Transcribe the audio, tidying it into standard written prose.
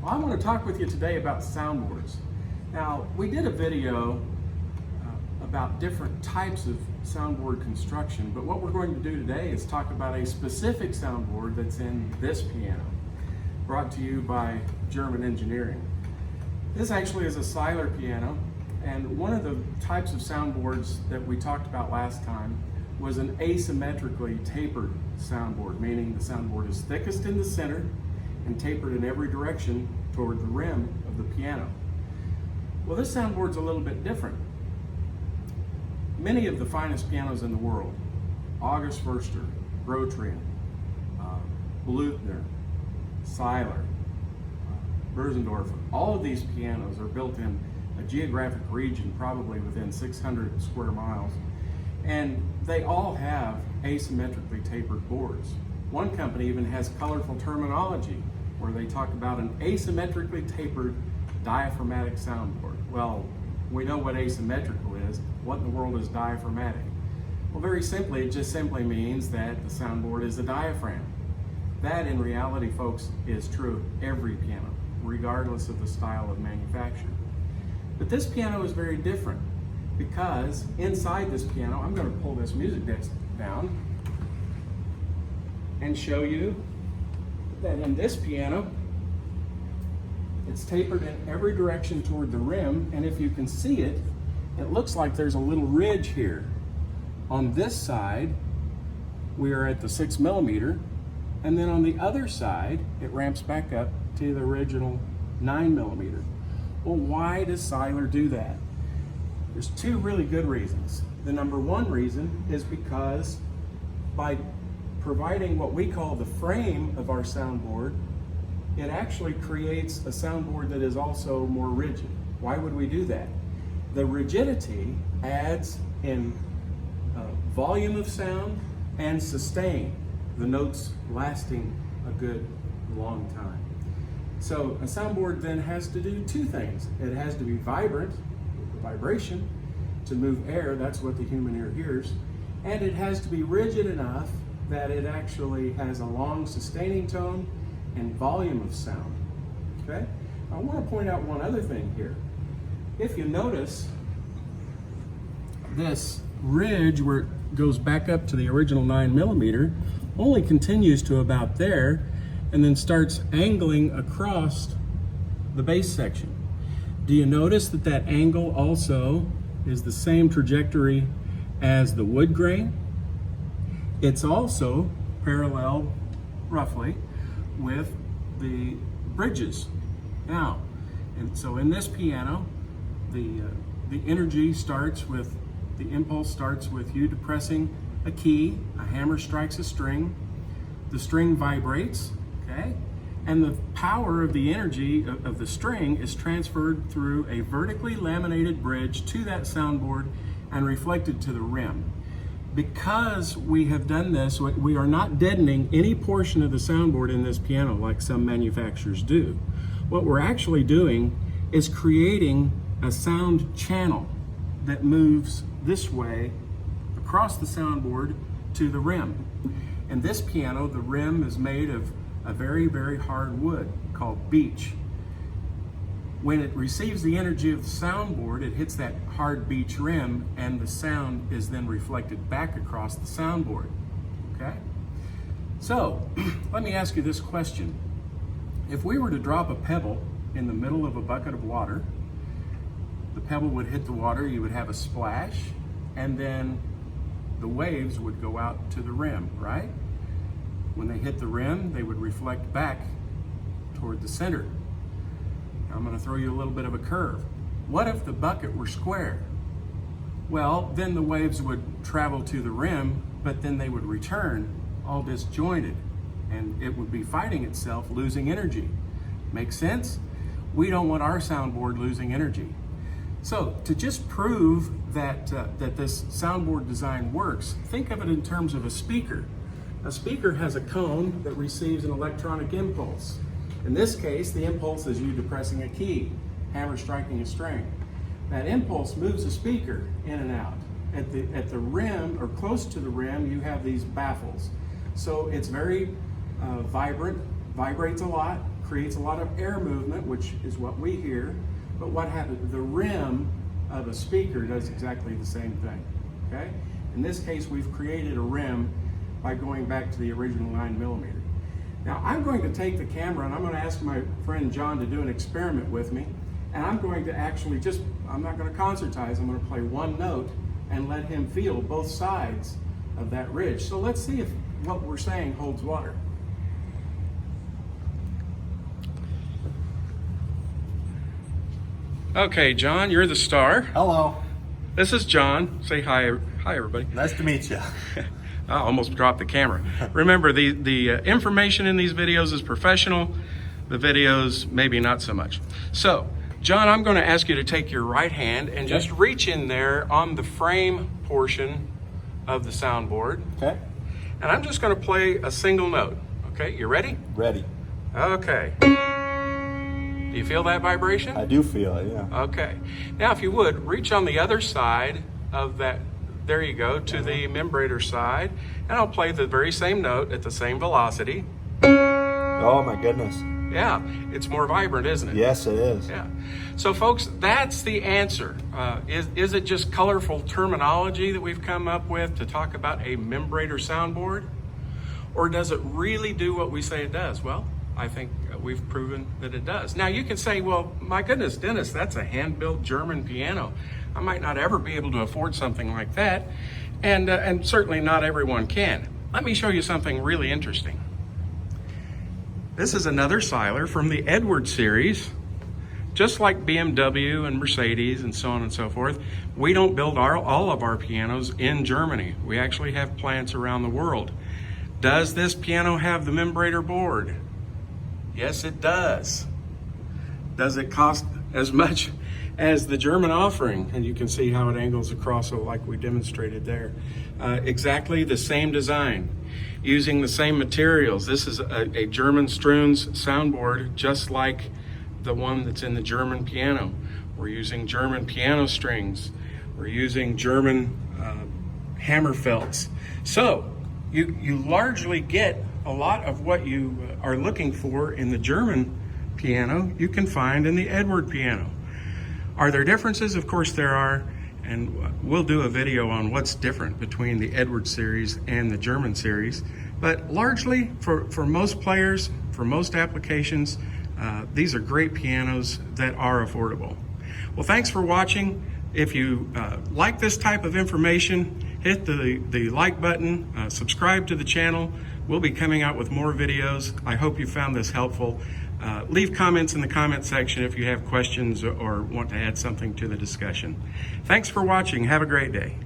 Well, I want to talk with you today about soundboards. Now, we did a video about different types of soundboard construction, but what we're going to do today is talk about a specific soundboard that's in this piano, brought to you by German Engineering. This actually is a SEILER piano, and one of the types of soundboards that we talked about last time was an asymmetrically tapered soundboard, meaning the soundboard is thickest in the center and tapered in every direction toward the rim of the piano. Well, this soundboard's a little bit different. Many of the finest pianos in the world, August Förster, Grotrian, Blüthner, SEILER, Bösendorfer, all of these pianos are built in a geographic region probably within 600 square miles, and they all have asymmetrically tapered boards. One company even has colorful terminology where they talk about an asymmetrically tapered diaphragmatic soundboard. Well, we know what asymmetrical is. What in the world is diaphragmatic? Well, very simply, it just simply means that the soundboard is a diaphragm. That, in reality, folks, is true of every piano, regardless of the style of manufacture. But this piano is very different because inside this piano, I'm going to pull this music desk down and show you that in this piano, it's tapered in every direction toward the rim, and if you can see it, it looks like there's a little ridge here. On this side, we are at the 6 millimeter, and then on the other side, it ramps back up to the original 9 millimeter. Well, why does SEILER do that? There's two really good reasons. The number one reason is because by providing what we call the frame of our soundboard, it actually creates a soundboard that is also more rigid. Why would we do that? The rigidity adds in volume of sound and sustain, the notes lasting a good long time. So a soundboard then has to do two things. It has to be vibrant, with the vibration, to move air, that's what the human ear hears, and it has to be rigid enough that it actually has a long sustaining tone and volume of sound. Okay? I want to point out one other thing here. If you notice, this ridge where it goes back up to the original 9 millimeter only continues to about there and then starts angling across the bass section. Do you notice that that angle also is the same trajectory as the wood grain? It's also parallel, roughly, with the bridges. Now, and so in this piano, the energy starts with, the impulse starts with you depressing a key, a hammer strikes a string, the string vibrates, okay? And the power of the energy of the string is transferred through a vertically laminated bridge to that soundboard and reflected to the rim. Because we have done this, we are not deadening any portion of the soundboard in this piano like some manufacturers do. What we're actually doing is creating a sound channel that moves this way across the soundboard to the rim. In this piano, the rim is made of a very, very hard wood called beech. When it receives the energy of the soundboard, it hits that hard beech rim and the sound is then reflected back across the soundboard, okay? So, let me ask you this question. If we were to drop a pebble in the middle of a bucket of water, the pebble would hit the water, you would have a splash, and then the waves would go out to the rim, right? When they hit the rim, they would reflect back toward the center. I'm going to throw you a little bit of a curve. What if the bucket were square? Well, then the waves would travel to the rim, but then they would return all disjointed, and it would be fighting itself, losing energy. Make sense? We don't want our soundboard losing energy. So to just prove that, that this soundboard design works, think of it in terms of a speaker. A speaker has a cone that receives an electronic impulse. In this case, the impulse is you depressing a key, hammer striking a string. That impulse moves the speaker in and out. At the rim, or close to the rim, you have these baffles. So it's very vibrant, vibrates a lot, creates a lot of air movement, which is what we hear. But what happens, the rim of a speaker does exactly the same thing, okay? In this case, we've created a rim by going back to the original 9mm. Now, I'm going to take the camera and I'm going to ask my friend Jon to do an experiment with me. And I'm going to actually I'm not going to concertize, I'm going to play one note and let him feel both sides of that ridge. So let's see if what we're saying holds water. Okay, Jon, you're the star. Hello. This is Jon. Say hi, everybody. Nice to meet you. I almost dropped the camera. Remember, the information in these videos is professional. The videos, maybe not so much. So, Jon, I'm going to ask you to take your right hand and just reach in there on the frame portion of the soundboard. Okay. And I'm just going to play a single note. Okay, you ready? Ready. Okay. Do you feel that vibration? I do feel it, yeah. Okay. Now, if you would, reach on the other side of that. There you go, to the Membrator side. And I'll play the very same note at the same velocity. Oh my goodness. Yeah, it's more vibrant, isn't it? Yes, it is. Yeah. So folks, that's the answer. Is it just colorful terminology that we've come up with to talk about a Membrator soundboard? Or does it really do what we say it does? Well, I think we've proven that it does. Now you can say, well, my goodness, Dennis, that's a hand-built German piano. I might not ever be able to afford something like that. And certainly not everyone can. Let me show you something really interesting. This is another SEILER from the Edwards series. Just like BMW and Mercedes and so on and so forth, we don't build all of our pianos in Germany. We actually have plants around the world. Does this piano have the Membrator board? Yes, it does. Does it cost as much as the German offering? And you can see how it angles across, like we demonstrated there. Exactly the same design, using the same materials. This is a German Struns soundboard, just like the one that's in the German piano. We're using German piano strings. We're using German hammer felts. So you largely get a lot of what you are looking for in the German piano, you can find in the Edward piano. Are there differences? Of course there are, and we'll do a video on what's different between the Edward series and the German series. But largely, for most players, for most applications, these are great pianos that are affordable. Well, thanks for watching. If you like this type of information, hit the like button, subscribe to the channel. We'll be coming out with more videos. I hope you found this helpful. Leave comments in the comment section if you have questions or want to add something to the discussion. Thanks for watching. Have a great day.